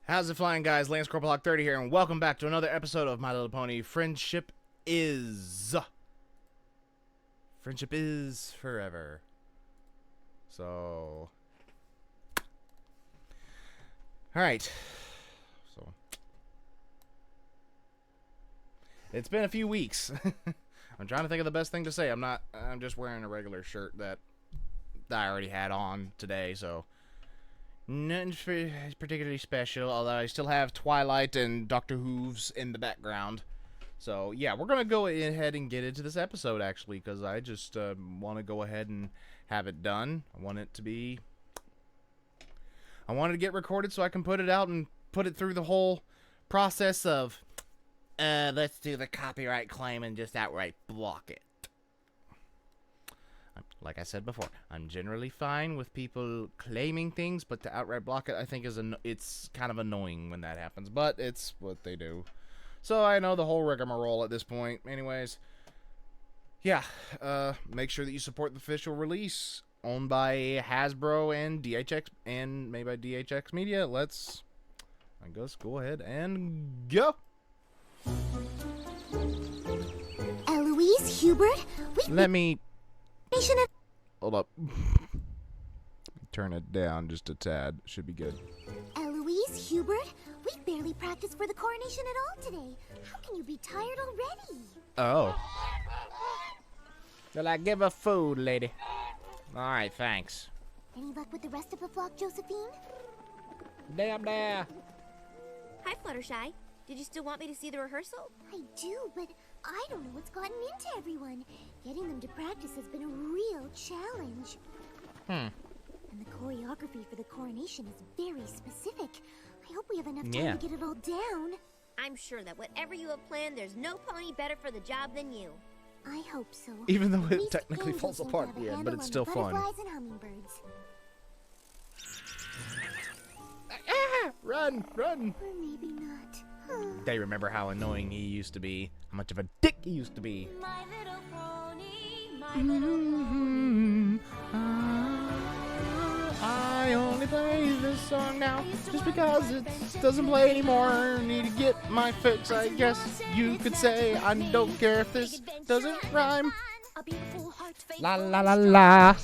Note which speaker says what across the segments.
Speaker 1: How's it flying, guys? Lance Corporal 30 here, and welcome back to another episode of My Little Pony. Friendship is forever. So, alright. So, it's been a few weeks. I'm trying to think of the best thing to say. I'm just wearing a regular shirt that I already had on today, so nothing particularly special, although I still have Twilight and Doctor Who's in the background. So, yeah, we're going to go ahead and get into this episode, actually, because I just want to go ahead and have it done. I want it to get recorded so I can put it out and put it through the whole process of, let's do the copyright claim and just outright block it. Like I said before, I'm generally fine with people claiming things, but to outright block it, I think it's kind of annoying when that happens. But it's what they do. So I know the whole rigmarole at this point. Anyways, yeah, make sure that you support the official release owned by Hasbro and DHX and made by DHX Media. Let's, I guess, go ahead and go.
Speaker 2: Eloise, Hubert,
Speaker 1: Let me. Hold up. Turn it down just a tad. Should be good.
Speaker 2: Eloise, Hubert, we barely practiced for the coronation at all today. How can you be tired already?
Speaker 1: Oh. Shall I give her food, lady? Alright, thanks.
Speaker 2: Any luck with the rest of the flock, Josephine?
Speaker 1: Damn there.
Speaker 3: Hi, Fluttershy. Did you still want me to see the rehearsal?
Speaker 2: I do, but I don't know what's gotten into everyone. Getting them to practice has been a real challenge. And the choreography for the coronation is very specific. I hope we have enough time to get it all down.
Speaker 3: I'm sure that whatever you have planned, there's no pony better for the job than you.
Speaker 2: I hope so.
Speaker 1: Even though
Speaker 2: At
Speaker 1: it
Speaker 2: least
Speaker 1: technically
Speaker 2: Angel
Speaker 1: falls
Speaker 2: seems
Speaker 1: apart
Speaker 2: to
Speaker 1: at
Speaker 2: have
Speaker 1: the
Speaker 2: a
Speaker 1: end, but
Speaker 2: handle
Speaker 1: it's
Speaker 2: on
Speaker 1: still
Speaker 2: the
Speaker 1: fun.
Speaker 2: butterflies and hummingbirds.
Speaker 1: Run!
Speaker 2: Or maybe not.
Speaker 1: They remember how annoying he used to be. How much of a dick he used to be.
Speaker 3: My little pony, my little
Speaker 1: I only play this song now just because it doesn't play anymore. I need to get my fix, I guess you could say. I don't care if this doesn't rhyme. La la la la.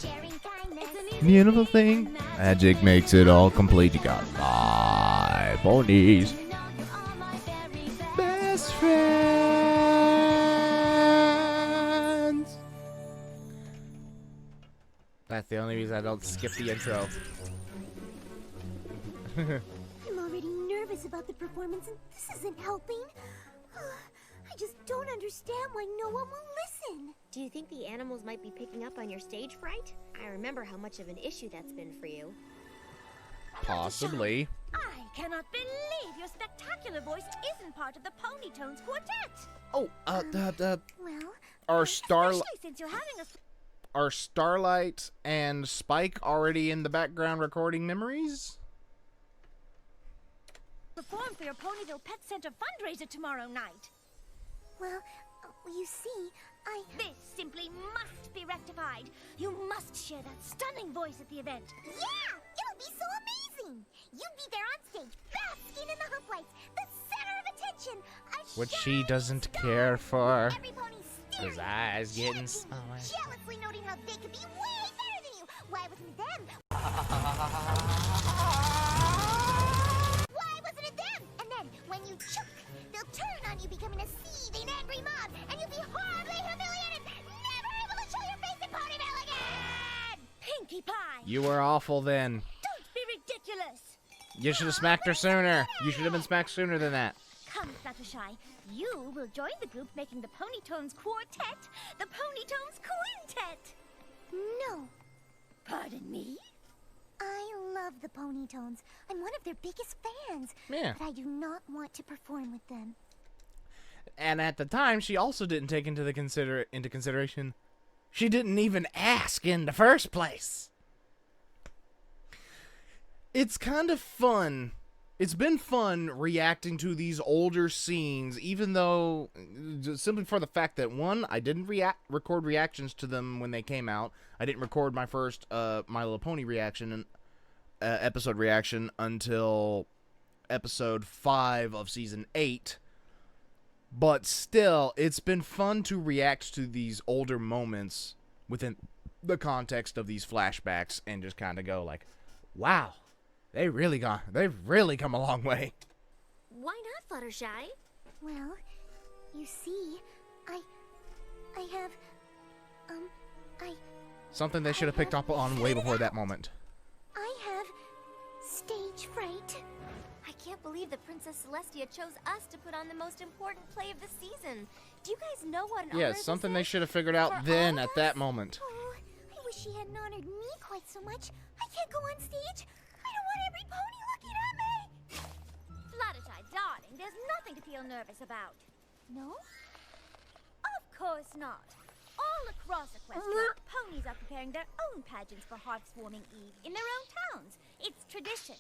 Speaker 1: Beautiful thing. Magic makes it all complete. You got 5 ponies. Best friends. That's the only reason I don't skip the intro.
Speaker 2: I'm already nervous about the performance and this isn't helping. I just don't understand why no one will listen.
Speaker 3: Do you think the animals might be picking up on your stage fright? I remember how much of an issue that's been for you.
Speaker 1: Possibly.
Speaker 4: I cannot believe your spectacular voice isn't part of the Pony Tones Quartet.
Speaker 1: Oh,
Speaker 2: Well,
Speaker 1: are
Speaker 4: Especially since you're having a
Speaker 1: Are Starlight and Spike already in the background recording memories?
Speaker 4: perform for your Ponyville Pet Center fundraiser tomorrow night.
Speaker 2: well, you see,
Speaker 4: This simply must be rectified. You must share that stunning voice at the event.
Speaker 2: Yeah! It'll be so amazing! You'd be there on stage, basking in the hoplights, the center of attention,
Speaker 1: Which she doesn't care for.
Speaker 2: Every pony staring,
Speaker 1: His eyes getting
Speaker 2: jealously,
Speaker 1: smaller.
Speaker 2: jealously noting how they could be way better than you. Why wasn't it them? Why wasn't it them? And then, when you choke, they'll turn on you, becoming a seething, angry mob, and you'll be horribly humiliated, never able to show your face in Ponyville again!
Speaker 4: Pinkie Pie,
Speaker 1: You were awful then.
Speaker 4: don't be ridiculous.
Speaker 1: You should have smacked her sooner. You should have been smacked sooner than that.
Speaker 4: Come, Fluttershy, you will join the group making the Pony Tones Quartet, the Pony Tones Quintet.
Speaker 2: No,
Speaker 4: Pardon me?
Speaker 2: I love the Pony Tones. I'm one of their biggest fans.
Speaker 1: Yeah.
Speaker 2: But I do not want to perform with them.
Speaker 1: And at the time, she also didn't take into consideration. She didn't even ask in the first place. It's kind of fun. It's been fun reacting to these older scenes, even though simply for the fact that one, I didn't record reactions to them when they came out. I didn't record my first My Little Pony reaction episode reaction until episode 5 of season 8. But still, it's been fun to react to these older moments within the context of these flashbacks and just kind of go like, wow, they've really come a long way.
Speaker 3: Why not, Fluttershy?
Speaker 2: Well, you see, I have,
Speaker 1: Something they should have picked up on way before that moment.
Speaker 2: I have stage fright.
Speaker 3: I can't believe that Princess Celestia chose us to put on the most important play of the season. Do you guys know what an honor
Speaker 1: Yeah,
Speaker 3: this
Speaker 1: something
Speaker 3: is?
Speaker 1: they should have figured out
Speaker 3: For
Speaker 1: then
Speaker 3: all
Speaker 1: at
Speaker 3: of
Speaker 1: that
Speaker 3: us?
Speaker 1: moment.
Speaker 2: Oh, I wish she hadn't honored me quite so much. I can't go on stage. I don't want every pony looking at me.
Speaker 4: Fluttershy, darling, there's nothing to feel nervous about.
Speaker 2: No?
Speaker 4: Of course not. All across Equestria, ponies are preparing their own pageants for Hearthswarming Eve in their own towns. It's tradition.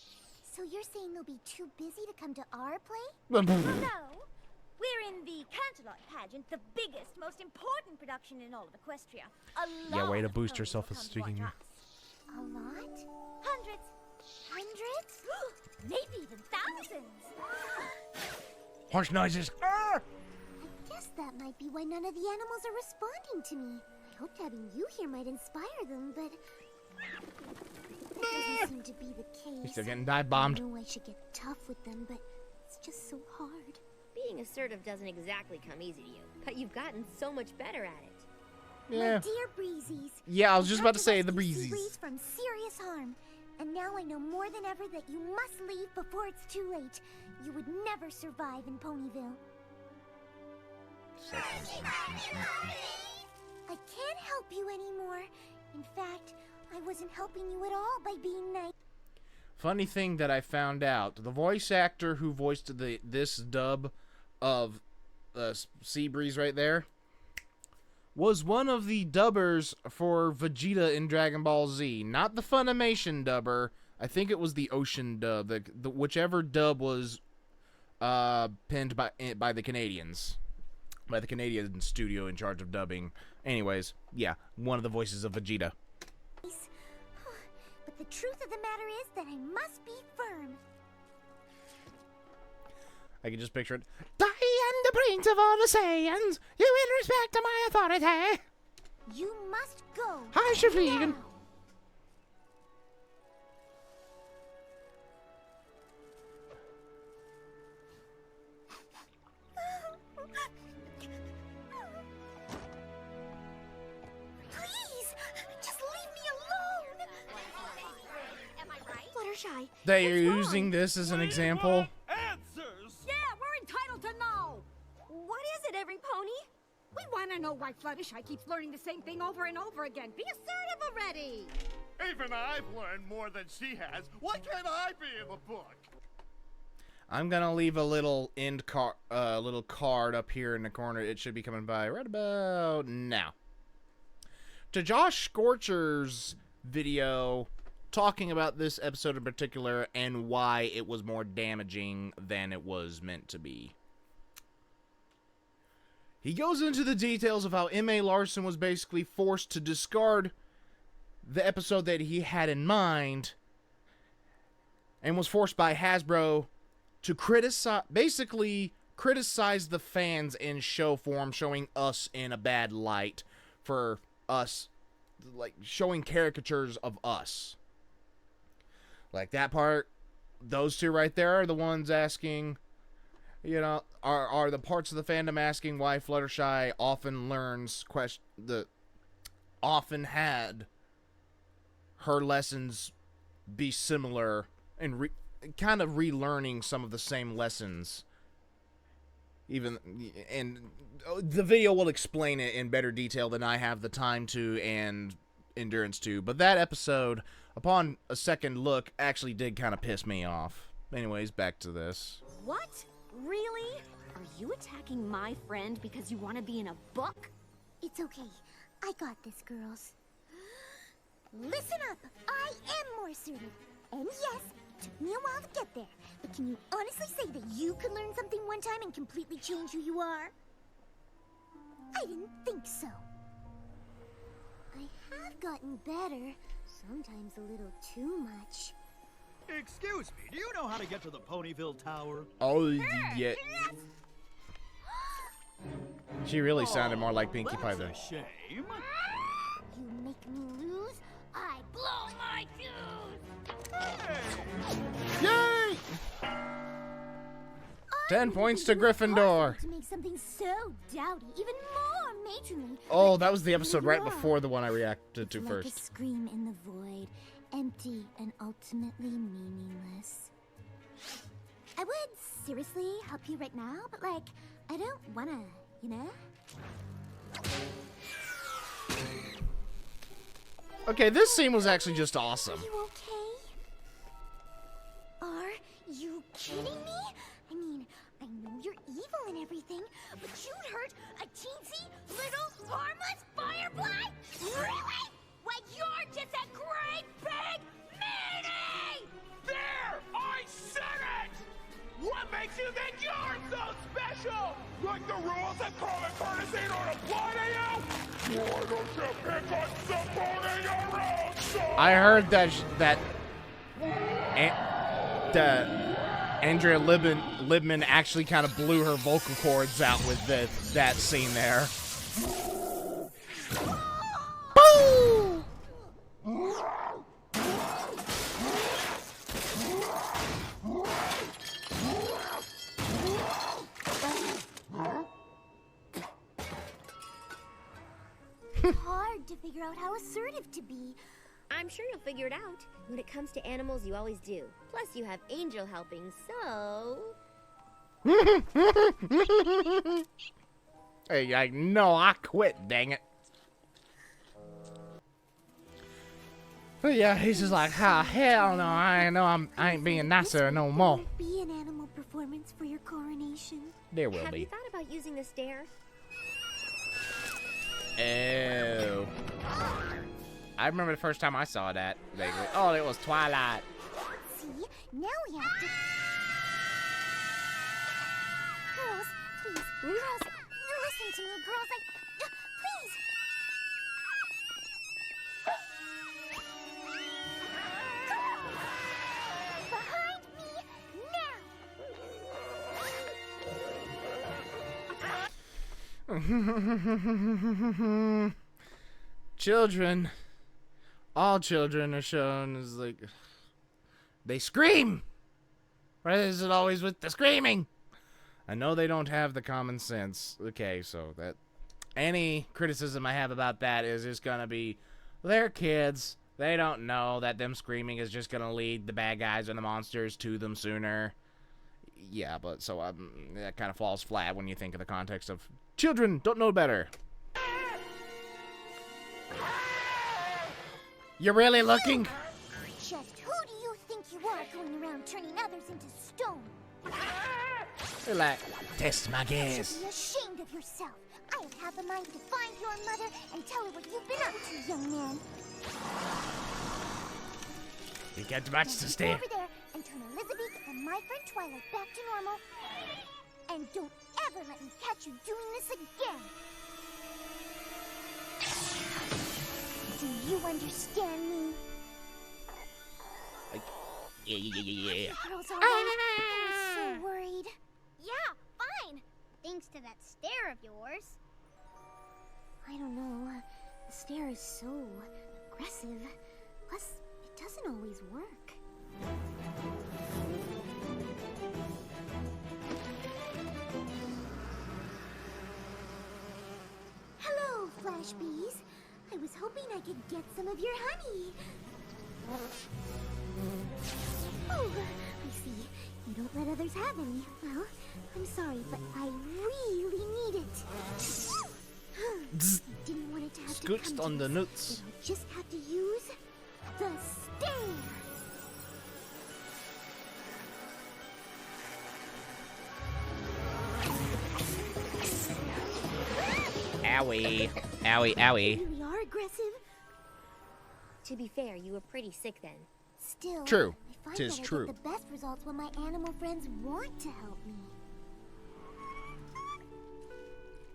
Speaker 2: So you're saying they'll be too busy to come to our play?
Speaker 4: No, we're in the Canterlot pageant, the biggest, most important production in all of Equestria. A
Speaker 1: Yeah, way
Speaker 4: lot
Speaker 1: to
Speaker 4: of
Speaker 1: boost your
Speaker 4: ponies will come to
Speaker 1: self-esteem.
Speaker 4: watch us.
Speaker 2: A lot?
Speaker 4: Hundreds,
Speaker 2: Hundreds?
Speaker 4: maybe even thousands.
Speaker 1: Harsh noises.
Speaker 2: I guess that might be why none of the animals are responding to me. I hoped having you here might inspire them, but that doesn't seem to be the case.
Speaker 1: You're still getting dive bombed.
Speaker 2: I know I should get tough with them, but it's just so hard.
Speaker 3: Being assertive doesn't exactly come easy to you, but you've gotten so much better at it.
Speaker 1: Yeah.
Speaker 2: My dear Breezies.
Speaker 1: Yeah, I was just about to
Speaker 2: tried
Speaker 1: say the
Speaker 2: rescue Sea
Speaker 1: breezies.
Speaker 2: Breeze from serious harm. And now I know more than ever that you must leave before it's too late. You would never survive in Ponyville. I can't help you anymore. In fact, I wasn't helping you at all by being nice.
Speaker 1: Funny thing that I found out, the voice actor who voiced this dub of Seabreeze right there was one of the dubbers for Vegeta in Dragon Ball Z. Not the Funimation dubber. I think it was the Ocean dub. The whichever dub was pinned by the Canadians. By the Canadian studio in charge of dubbing. Anyways, yeah, one of the voices of Vegeta.
Speaker 2: But the truth of the matter is that I must be firm.
Speaker 1: I can just picture it. I am the prince of all the Saiyans. You will respect my authority.
Speaker 2: You must go.
Speaker 1: I should fliegen.
Speaker 2: now. Please, just leave me alone.
Speaker 3: Am I right?
Speaker 2: Fluttershy,
Speaker 1: They are
Speaker 2: what's wrong?
Speaker 1: using this as an example.
Speaker 5: Answers!
Speaker 6: Yeah, we're entitled to know.
Speaker 3: What is it, every pony?
Speaker 6: We want to know why Fluttershy keeps learning the same thing over and over again. Be assertive already.
Speaker 5: Even I've learned more than she has. Why can't I be in the book?
Speaker 1: I'm gonna leave a little little card up here in the corner. It should be coming by right about now. To Joshscorcher's video talking about this episode in particular and why it was more damaging than it was meant to be. He goes into the details of how M.A. Larson was basically forced to discard the episode that he had in mind and was forced by Hasbro to criticize the fans in show form, showing us in a bad light for us, like showing caricatures of us. Like that part, those two right there are the ones asking, you know, are the parts of the fandom asking why Fluttershy often often had her lessons be similar and kind of relearning some of the same lessons. And the video will explain it in better detail than I have the time to and endurance to. But that episode, upon a second look, actually did kind of piss me off. Anyways, back to this.
Speaker 7: What? Really? Are you attacking my friend because you want to be in a book?
Speaker 2: It's okay. I got this, girls. Listen up. I am more assertive. And yes, it took me a while to get there. But can you honestly say that you could learn something one time and completely change who you are? I didn't think so. I have gotten better. Sometimes a little too much.
Speaker 8: Excuse me, do you know how to get to the Ponyville Tower?
Speaker 1: Oh, yeah. She really sounded more like Pinkie Pie there.
Speaker 8: That's a shame.
Speaker 2: You make me lose, I blow my fuse!
Speaker 1: Yay! 10 points to Gryffindor.
Speaker 2: To make something so dowdy, even more matronly.
Speaker 1: Oh, that was the episode right before the one I reacted to
Speaker 2: Like
Speaker 1: first.
Speaker 2: a scream in the void, empty and ultimately meaningless. I would seriously help you right now, but like, I don't wanna, you know?
Speaker 1: Okay, this scene was actually just awesome.
Speaker 2: Are you okay? Are you kidding me? I mean, I know you're evil and everything, but you'd hurt a teensy little harmless firefly? Really? When you're just a great big meanie!
Speaker 5: There! I said it! What makes you think you're so special? Like the rules of common courtesy don't apply to you? Why don't you pick on supporting your own side?
Speaker 1: I heard that Andrea Libman actually kind of blew her vocal cords out with that scene there. Boo!
Speaker 2: Hard to figure out how assertive to be.
Speaker 3: I'm sure you'll figure it out. When it comes to animals, you always do. Plus, you have Angel helping, so...
Speaker 1: Hey, I quit, dang it. But yeah, he's just like, ah, hell no, I ain't being nicer no more.
Speaker 2: Will be an animal performance for your coronation.
Speaker 1: There will
Speaker 3: Have you
Speaker 1: be.
Speaker 3: thought about using the stair?
Speaker 1: Oh. I remember the first time I saw that. Vaguely. Oh, it was Twilight.
Speaker 2: See, now we have to... Girls, please, girls, listen to me, girls, please. Behind me, now!
Speaker 1: Children. All children are shown as like... They scream! Why is it always with the screaming? I know they don't have the common sense. Okay, so that... Any criticism I have about that is just gonna be... They're kids. They don't know that them screaming is just gonna lead the bad guys and the monsters to them sooner. Yeah, but so that kind of falls flat when you think of the context of... Children don't know better. You're really looking?
Speaker 2: Just who do you think you are going around turning others into stone?
Speaker 1: They're like, test my
Speaker 2: You
Speaker 1: gas.
Speaker 2: should be ashamed of yourself. I have had the mind to find your mother and tell her what you've been up to, young man.
Speaker 1: You got much to stare.
Speaker 2: Over there and turn Elizabeth and my friend Twilight back to normal. And don't ever let me catch you doing this again. Do you understand me?
Speaker 1: Yeah.
Speaker 2: Girls, all right? I'm so worried.
Speaker 4: Yeah, fine. Thanks to that stare of yours.
Speaker 2: I don't know. The stare is so aggressive. Plus, it doesn't always work. Hello, Flash Bees. I was hoping I could get some of your honey. Oh, I see. You don't let others have any. Well, I'm sorry, but I really need it. Didn't want it to have to come
Speaker 1: Scooched
Speaker 2: to
Speaker 1: on the
Speaker 2: this,
Speaker 1: nuts.
Speaker 2: but I just have to use the stair.
Speaker 1: Owie. Owie, owie.
Speaker 2: You really are aggressive.
Speaker 3: To be fair, you were pretty sick then.
Speaker 2: Still,
Speaker 1: True.
Speaker 2: I find
Speaker 1: Tis
Speaker 2: that I
Speaker 1: true.
Speaker 2: get the best results when my animal friends want to help me.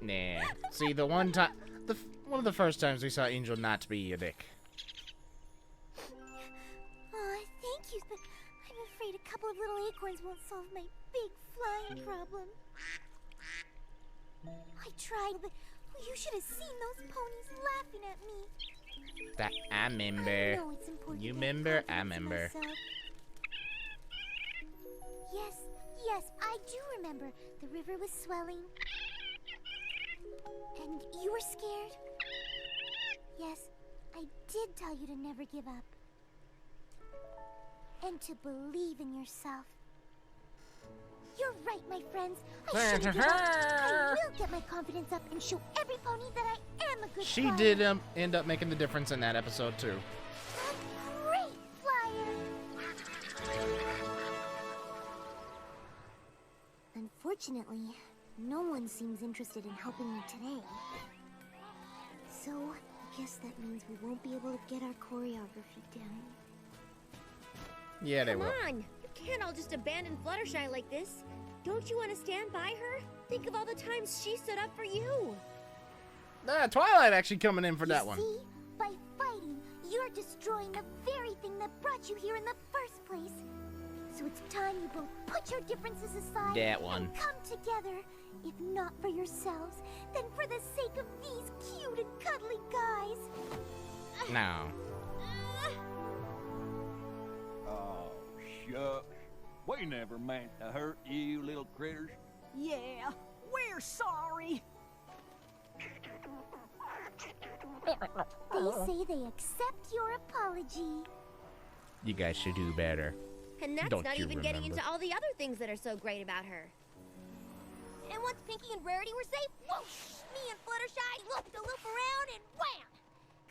Speaker 1: Nah. See, the one time... one of the first times we saw Angel not be a dick.
Speaker 2: Aw, thank you, but couple of little acorns won't solve my big flying problem. I tried, but you should have seen those ponies laughing at me.
Speaker 1: That I
Speaker 2: I
Speaker 1: remember.
Speaker 2: know it's important
Speaker 1: You
Speaker 2: to have
Speaker 1: remember? I
Speaker 2: confidence in
Speaker 1: remember.
Speaker 2: myself. Yes, I do remember. The river was swelling. And you were scared. Yes, I did tell you to never give up. And to believe in yourself. You're right, my friends. I shouldn't give up. I will get my confidence up and show every pony that I am a good
Speaker 1: She
Speaker 2: flyer.
Speaker 1: did end up making the difference in that episode too.
Speaker 2: A great flyer. Unfortunately, no one seems interested in helping me today. So, I guess that means we won't be able to get our choreography down.
Speaker 1: Yeah, they
Speaker 7: Come
Speaker 1: will.
Speaker 7: on! You can't all just abandon Fluttershy like this. Don't you want to stand by her? Think of all the times she stood up for you.
Speaker 1: Twilight actually coming in for that one.
Speaker 2: See, by fighting, you're destroying the very thing that brought you here in the first place. So it's time you both put your differences aside
Speaker 1: That one.
Speaker 2: and come together. If not for yourselves, then for the sake of these cute and cuddly guys.
Speaker 1: No.
Speaker 8: Oh, shucks. We never meant to hurt you little critters.
Speaker 6: Yeah, we're sorry.
Speaker 2: They say they accept your apology.
Speaker 1: You guys should do better.
Speaker 7: And that's
Speaker 1: Don't
Speaker 7: not
Speaker 1: you
Speaker 7: even getting
Speaker 1: remember?
Speaker 7: into all the other things that are so great about her.
Speaker 3: And once Pinky and Rarity were safe, whoosh! Me and Fluttershy looped a loop around and wham!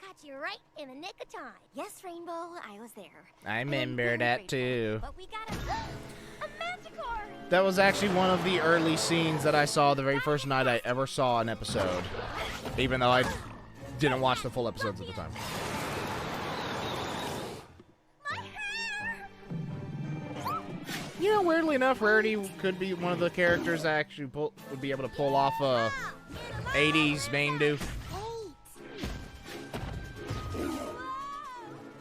Speaker 3: Caught you right in the nick of time.
Speaker 2: Yes, Rainbow, I was there.
Speaker 1: I remember that too.
Speaker 3: But we got a Manticore!
Speaker 1: That was actually one of the early scenes that I saw the very first night I ever saw an episode. Even though I didn't watch the full episodes at the time. You know, weirdly enough, Rarity could be one of the characters that actually would be able to pull off a 80s main do.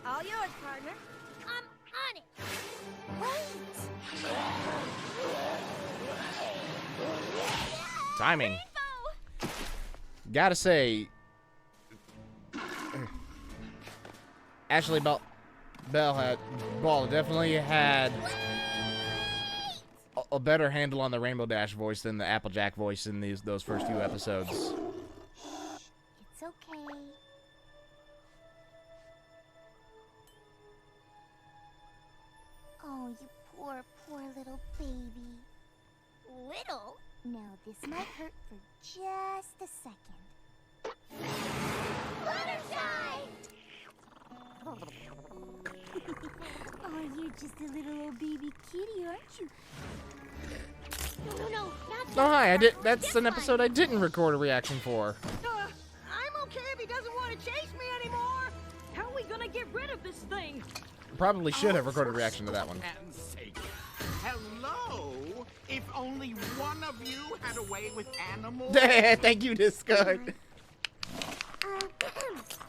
Speaker 4: All yours, partner.
Speaker 3: I'm on it!
Speaker 1: Timing. Gotta say, Ashley Bell definitely had a better handle on the Rainbow Dash voice than the Applejack voice in those first few episodes.
Speaker 2: It's okay. Oh, you poor, poor little baby.
Speaker 3: Little?
Speaker 2: Now, this might hurt for just a second.
Speaker 3: Fluttershy!
Speaker 2: Oh, you're just a little old baby kitty, aren't you?
Speaker 3: No, not
Speaker 1: Oh hi, that's an episode I didn't record a reaction for.
Speaker 6: I'm okay if he doesn't want to chase me anymore. How are we gonna get rid of this thing?
Speaker 1: Probably should have recorded a reaction to that one.
Speaker 5: Heaven's sake. Hello? If only one of you had a way with animals.
Speaker 1: Thank you, Discord.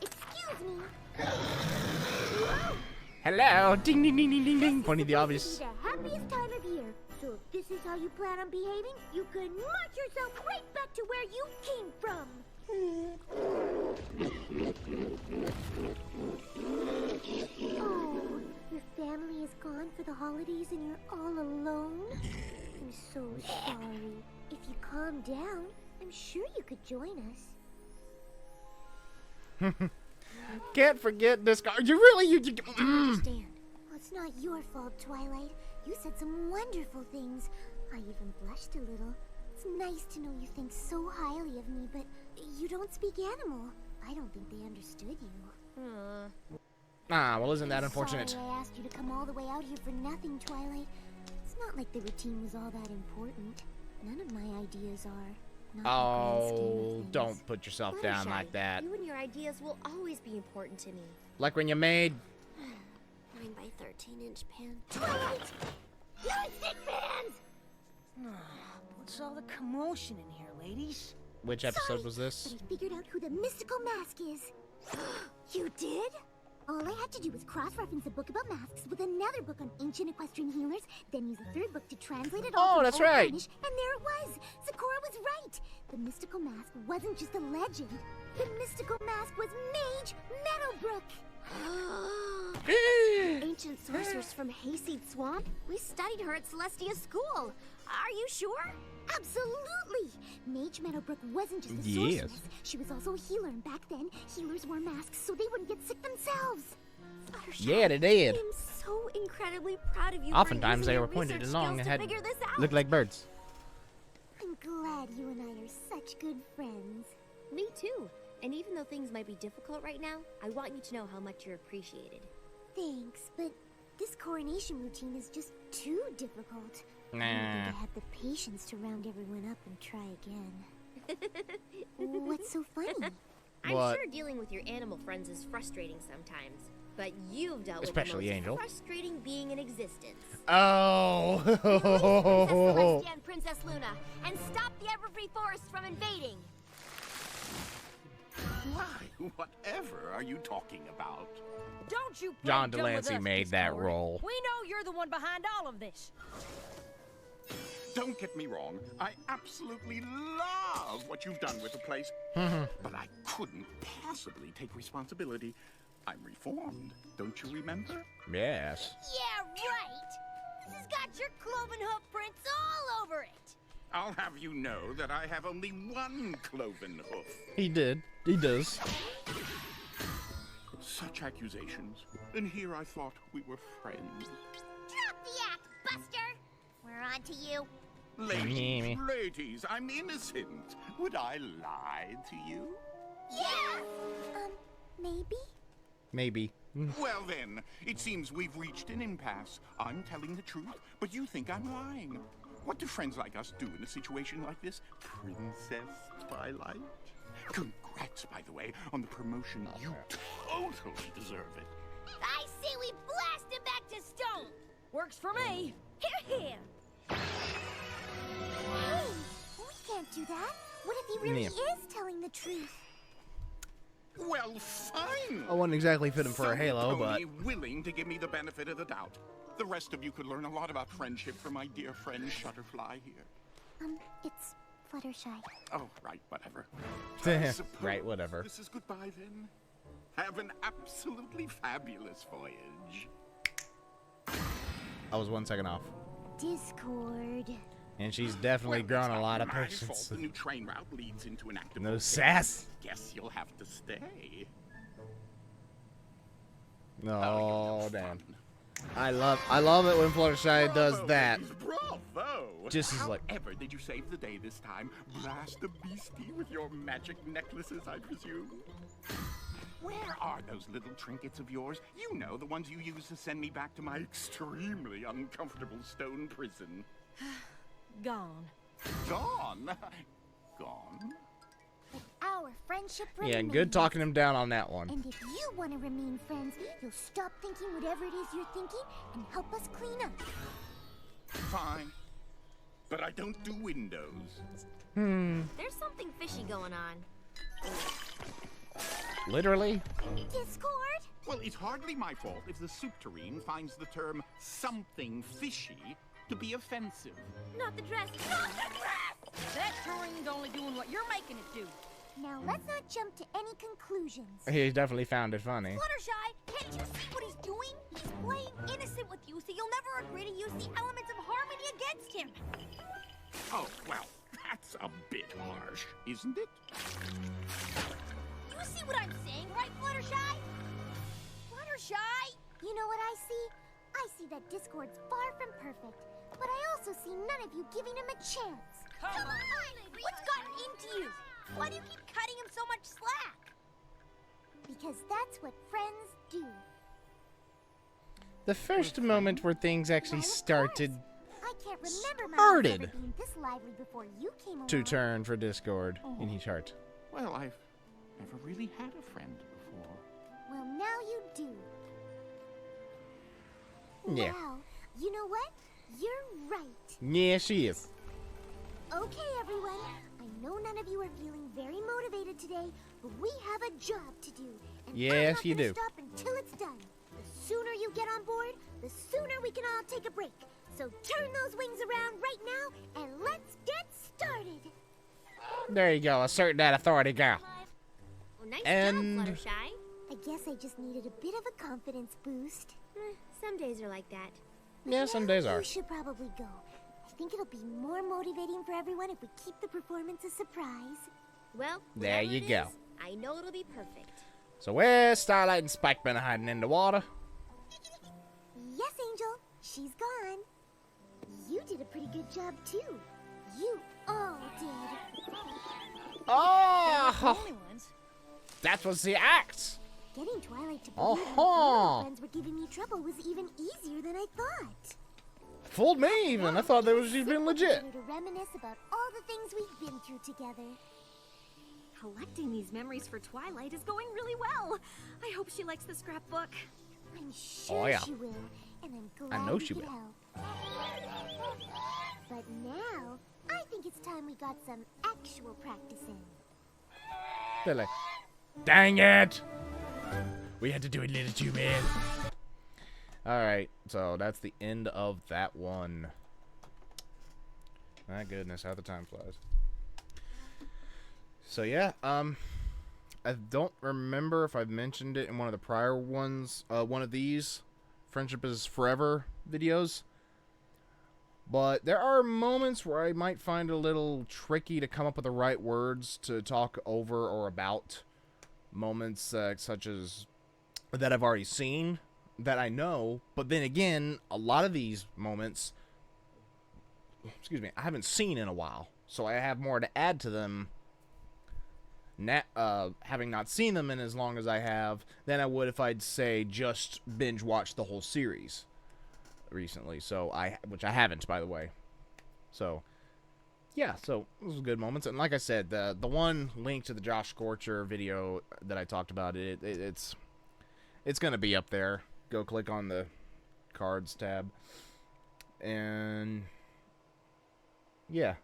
Speaker 2: Excuse me.
Speaker 1: Hello. Ding ding ding ding ding ding. Funny the obvious.
Speaker 2: The happiest time of year. So if this is how you plan on behaving, you could march yourself right back to where you came from. Oh, your family is gone for the holidays and you're all alone? I'm so sorry. If you calm down, I'm sure you could join us.
Speaker 1: Can't forget Discord. You really
Speaker 2: I understand. Well, it's not your fault, Twilight. You said some wonderful things. I even blushed a little. It's nice to know you think so highly of me, but you don't speak animal. I don't think they understood you.
Speaker 1: Ah, well, isn't that unfortunate?
Speaker 2: Sorry I asked you to come all the way out here for nothing, Twilight. It's not like the routine was all that important. None of my ideas are. Not in the grand scheme
Speaker 1: Oh,
Speaker 2: of things.
Speaker 1: don't put yourself down
Speaker 7: Fluttershy,
Speaker 1: like that.
Speaker 7: You and your ideas will always be important to me.
Speaker 1: Like when you made
Speaker 7: 9 by 13-inch pen.
Speaker 2: Twilight! Non-stick fans!
Speaker 6: What's all the commotion in here, ladies?
Speaker 1: which episode was this?
Speaker 2: But I figured out who the mystical mask is. You did? All I had to do was cross-reference a book about masks with another book on ancient equestrian healers, then use a third book to translate it all.
Speaker 1: Oh, that's right.
Speaker 2: And there it was. Sakura was right. The mystical mask wasn't just a legend. The mystical mask was Mage Meadowbrook.
Speaker 7: Ancient sorceress from Hayseed Swamp? We studied her at Celestia School. Are you sure?
Speaker 2: Absolutely! Mage Meadowbrook wasn't just a
Speaker 1: Yes.
Speaker 2: sorceress. She was also a healer, and back then, healers wore masks so they wouldn't get sick themselves.
Speaker 7: Fluttershy,
Speaker 1: Yeah, they did.
Speaker 7: I'm so incredibly proud of you.
Speaker 1: Oftentimes
Speaker 7: for
Speaker 1: they
Speaker 7: using
Speaker 1: were
Speaker 7: your
Speaker 1: pointed
Speaker 7: research
Speaker 1: along and
Speaker 7: skills to
Speaker 1: had
Speaker 7: figure this out.
Speaker 1: looked like birds.
Speaker 2: I'm glad you and I are such good friends.
Speaker 7: Me too. And even though things might be difficult right now, I want you to know how much you're appreciated.
Speaker 2: Thanks, but this coronation routine is just too difficult. I don't
Speaker 1: Nah.
Speaker 2: think I have the patience to round everyone up and try again. What's so funny?
Speaker 7: I'm
Speaker 1: What?
Speaker 7: sure dealing with your animal friends is frustrating sometimes, but you've dealt
Speaker 1: Especially
Speaker 7: with the most
Speaker 1: Angel.
Speaker 7: frustrating being in existence.
Speaker 1: Oh.
Speaker 3: Princess Celestia and Princess Luna, and stop the Everfree Forest from invading.
Speaker 9: Why, whatever are you talking about?
Speaker 6: Don't you play
Speaker 1: John
Speaker 6: dumb with
Speaker 1: Delancey
Speaker 6: us,
Speaker 1: made that
Speaker 6: Discord.
Speaker 1: role.
Speaker 6: We know you're the one behind all of this.
Speaker 9: Don't get me wrong, I absolutely love what you've done with the place, but I couldn't possibly take responsibility. I'm reformed, don't you remember?
Speaker 1: Yes.
Speaker 3: Yeah, right. This has got your cloven hoof prints all over it.
Speaker 9: I'll have you know that I have only one cloven hoof.
Speaker 1: He did. He does.
Speaker 9: Such accusations, and here I thought we were friends.
Speaker 3: Drop the act, Buster. We're on to you.
Speaker 9: Ladies, I'm innocent. Would I lie to you?
Speaker 3: Yeah.
Speaker 2: Maybe?
Speaker 1: Maybe.
Speaker 9: Well then, it seems we've reached an impasse. I'm telling the truth, but you think I'm lying. What do friends like us do in a situation like this, Princess Twilight? Congrats, by the way, on the promotion. You totally deserve it.
Speaker 3: I say we blast him back to stone.
Speaker 6: Works for me.
Speaker 3: Here, here.
Speaker 2: Hey, we can't do that. What if he really
Speaker 1: Yeah.
Speaker 2: is telling the truth?
Speaker 9: Well, fine.
Speaker 1: I wouldn't exactly fit him for a
Speaker 9: So
Speaker 1: halo, but
Speaker 9: Tony willing to give me the benefit of the doubt. The rest of you could learn a lot about friendship from my dear friend Shutterfly here.
Speaker 2: It's Fluttershy.
Speaker 9: Oh, right, whatever. I suppose
Speaker 1: right, whatever.
Speaker 9: This is goodbye then. Have an absolutely fabulous voyage.
Speaker 1: I was 1 second off.
Speaker 2: Discord.
Speaker 1: And she's definitely
Speaker 9: Well,
Speaker 1: grown
Speaker 9: it's
Speaker 1: a
Speaker 9: not
Speaker 1: lot of
Speaker 9: my fault
Speaker 1: patience.
Speaker 9: The new train route leads into an active
Speaker 1: No
Speaker 9: volcano.
Speaker 1: sass.
Speaker 9: Guess you'll have to stay.
Speaker 1: Oh, damn. I love it when Fluttershy does
Speaker 9: Bravo,
Speaker 1: that.
Speaker 9: ladies, bravo!
Speaker 1: Just as like,
Speaker 9: However did you save the day this time? Blast the beastie with your magic necklaces, I presume? Where are those little trinkets of yours? You know, the ones you used to send me back to my extremely uncomfortable stone prison.
Speaker 6: Gone.
Speaker 9: Gone? Gone?
Speaker 2: Our friendship
Speaker 1: yeah,
Speaker 2: remains.
Speaker 1: good talking him down on that one.
Speaker 2: And if you want to remain friends, you'll stop thinking whatever it is you're thinking and help us clean up.
Speaker 9: Fine. But I don't do windows.
Speaker 7: There's something fishy going on.
Speaker 1: Literally?
Speaker 2: Discord?
Speaker 9: Well, it's hardly my fault if the soup tureen finds the term something fishy to be offensive.
Speaker 7: Not the dress. Not the dress!
Speaker 6: That turing's only doing what you're making it do.
Speaker 2: Now let's not jump to any conclusions.
Speaker 1: He definitely found it funny.
Speaker 3: Fluttershy, can't you see what he's doing? He's playing innocent with you, so you'll never agree to use the elements of harmony against him.
Speaker 9: Oh, well, that's a bit harsh, isn't it?
Speaker 3: You see what I'm saying, right, Fluttershy? Fluttershy!
Speaker 2: You know what I see? I see that Discord's far from perfect, but I also see none of you giving him a chance.
Speaker 3: Come on! What's gotten into you? Why do you keep cutting him so much slack?
Speaker 2: Because that's what friends do.
Speaker 1: The first moment where things actually
Speaker 2: Well, of
Speaker 1: started
Speaker 2: course. I can't remember my
Speaker 1: Started.
Speaker 2: ever being this lively before you came along.
Speaker 1: to turn for Discord in his heart.
Speaker 9: Well, I've never really had a friend before.
Speaker 2: Well, now you do.
Speaker 1: Yeah.
Speaker 2: Wow. You know what? You're right.
Speaker 1: Yeah, she is.
Speaker 2: Okay, everyone. I know none of you are feeling very motivated today, but we have a job to do. And
Speaker 1: Yes, you
Speaker 2: I'm not
Speaker 1: do.
Speaker 2: gonna stop until it's done. The sooner you get on board, the sooner we can all take a break. So turn those wings around right now, and let's get started.
Speaker 1: There you go. Assert that authority, girl.
Speaker 7: Well, nice
Speaker 1: And-
Speaker 7: job, Fluttershy.
Speaker 2: I guess I just needed a bit of a confidence boost.
Speaker 7: Some days are like that.
Speaker 1: Yeah, some days are.
Speaker 2: You should probably go. I think it'll be more motivating for everyone if we keep the performance a surprise.
Speaker 7: Well,
Speaker 1: There
Speaker 7: whatever
Speaker 1: you
Speaker 7: it
Speaker 1: go.
Speaker 7: is, I know it'll be perfect.
Speaker 1: So where's Starlight and Spike been hiding in the water?
Speaker 2: Yes, Angel, she's gone. You did a pretty good job, too. You all did.
Speaker 1: Oh! That was the act!
Speaker 2: Getting Twilight to believe her
Speaker 1: Uh-huh.
Speaker 2: friends were giving me trouble was even easier than I thought.
Speaker 1: Fooled me even. I thought they was even legit.
Speaker 2: To reminisce about all the things we've been through together.
Speaker 6: Collecting these memories for Twilight is going really well. I hope she likes the scrapbook.
Speaker 2: I'm sure
Speaker 1: yeah.
Speaker 2: she will, and I'm glad
Speaker 1: know
Speaker 2: we
Speaker 1: she
Speaker 2: could
Speaker 1: will.
Speaker 2: help. But now, I think it's time we got some actual practice in.
Speaker 1: Billy. Dang it! We had to do a little too bad. Alright, so that's the end of that one. My goodness, how the time flies. So yeah, I don't remember if I've mentioned it in one of the prior ones, one of these Friendship is Forever videos. But there are moments where I might find it a little tricky to come up with the right words to talk over or about moments such as that I've already seen, that I know. But then again, a lot of these moments, excuse me, I haven't seen in a while. So I have more to add to them, having not seen them in as long as I have, than I would if I'd, say, just binge watched the whole series recently. So which I haven't, by the way. So yeah, so those are good moments. And like I said, the one link to the Joshscorcher video that I talked about, it's gonna be up there. Go click on the cards tab, and yeah.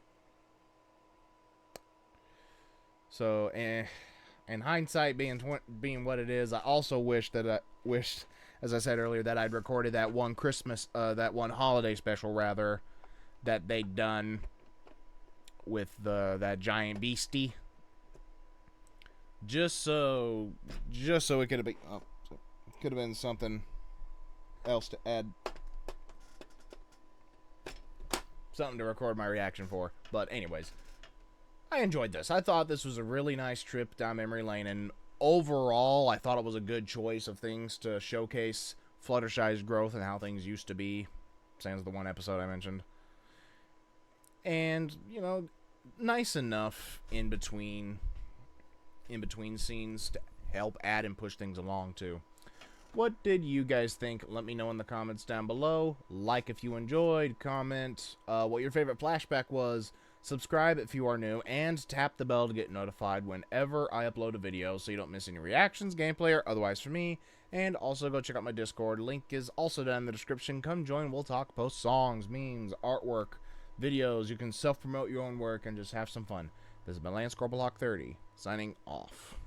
Speaker 1: So, in hindsight being what it is, I also wished, as I said earlier, that I'd recorded that one that one holiday special, rather, that they'd done with that giant beastie. Just so it could have been something else to add, something to record my reaction for. But anyways, I enjoyed this. I thought this was a really nice trip down memory lane, and overall, I thought it was a good choice of things to showcase Fluttershy's growth and how things used to be, sans the one episode I mentioned. And, you know, nice enough in between scenes to help add and push things along, too. What did you guys think? Let me know in the comments down below. Like if you enjoyed, comment what your favorite flashback was, subscribe if you are new, and tap the bell to get notified whenever I upload a video so you don't miss any reactions, gameplay, or otherwise from me. And also go check out my Discord. Link is also down in the description. Come join, we'll talk, post songs, memes, artwork, videos. You can self-promote your own work and just have some fun. This is my Lance Corporalhawk 30, signing off.